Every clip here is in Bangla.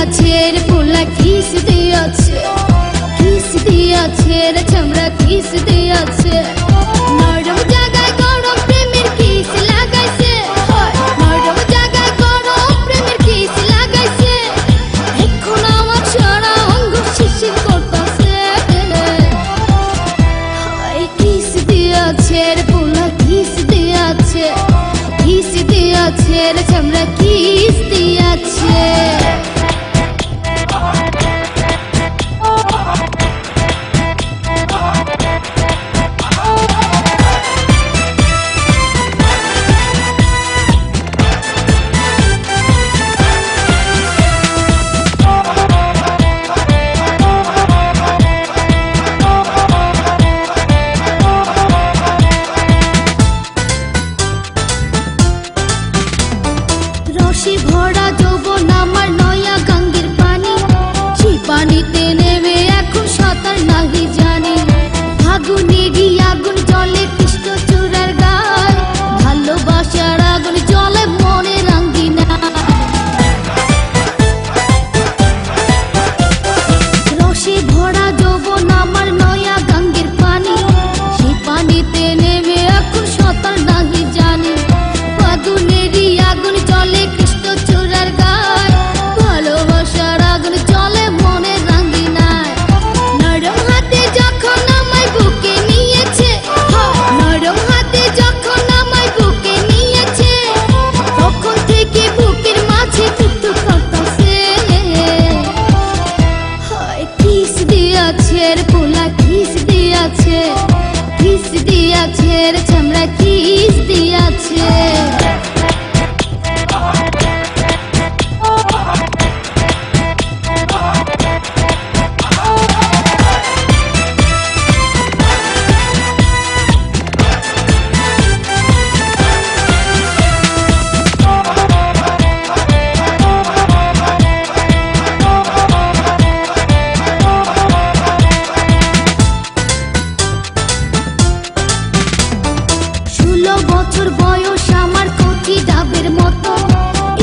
দিয়াছে রে পোলা কিস দিয়াছে, কিস দিয়াছে রে চামড়া কিস দিয়াছে। নরম জায়গায় গরম প্রেমের কিস লাগাইছে, নরম জায়গায় গরম প্রেমের কিস লাগাইছে। এখন আমার সারা অঙ্গ শিরশির করতাছে। কিস দিয়াছে রে পোলা কিস দিয়াছে, কিস দিয়াছে রে চামড়া কিস দিয়াছে। রসে ভরা যৌবন আমার নয়া গাঙ্গের পানি, সেই পানিতে নেমে এখন সাঁতার নাহি জানি। ফাগুনেরই আগুন জলে কৃষ্ণ চূড়ার গায়, ভালোবাসার আগুন জলে মনে রাঙ্গিনা। রসে ভরা যৌবন আমার নয়া গাঙ্গের পানি, সেই পানিতে নেমে এখন সাঁতার নাহি জানি। ফাগুনেরই আগুন জলে কৃষ্ণ চূড়ার গায়, ভালোবাসার আগুন জলে মনে রাঙ্গিনায়। নরম হাতে যখন আমায় বুকে নিয়েছে, নরম হাতে যখন আমায় বুকে নিয়েছে, তখন থেকে বুকের মাঝে টুকটুক করতাছে। কিস দিয়াছে রে পোলা কিস দিয়াছে, কিস দিয়াছে রে চামড়া কিস দিয়াছে। বছর বয়স আমার কচি ডাবের মতো,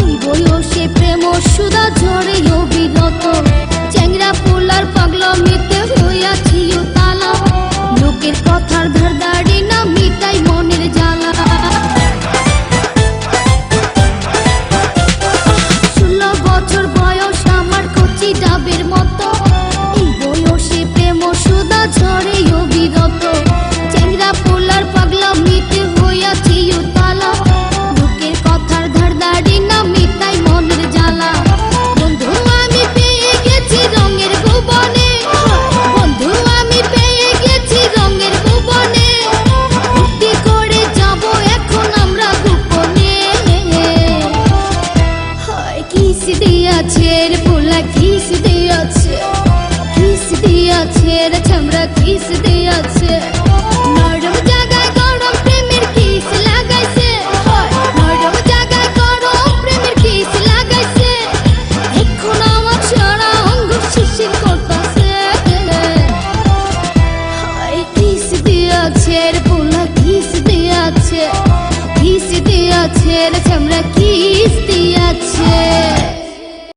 এই বয়সে প্রেম সুধা ঝরে অবিরত। চ্যাংরা পোলার পাগলামিতে হইয়াছি তালা, লোকের কথার ধার দাড়ি না মিটাই মনের জ্বালা। 16 বছর বয়স আমার কচি ডাবের মতো, এই বয়সে প্রেম সুধা ঝরে অবিরত। চ্যাংরা পোলার পাগলামিতে হইয়াছি তালা, লোকের কথার ধার দাড়ি না মিটাই মনের জ্বালা। বন্ধু আমি পেয়ে গেছি রঙের ভুবনে, বন্ধু আমি পেয়ে গেছি রঙের ভুবনে। ফুর্তি করে যাব এখন আমরা গোপনে। কিস দিয়াছে রে পোলা কিস দিয়াছে, কিস দিয়াছে রে চামড়া কিস দিয়াছে। নরম জায়গায় গরম প্রেমের কিস লাগাইছে, নরম জায়গায় গরম প্রেমের কিস লাগাইছে। এখন আমার সারা অঙ্গ শিরশির করতাছে। কিস দিয়াছে রে পোলা কিস দিয়াছে, কিস দিয়াছে রে চামড়া কিস দিয়াছে।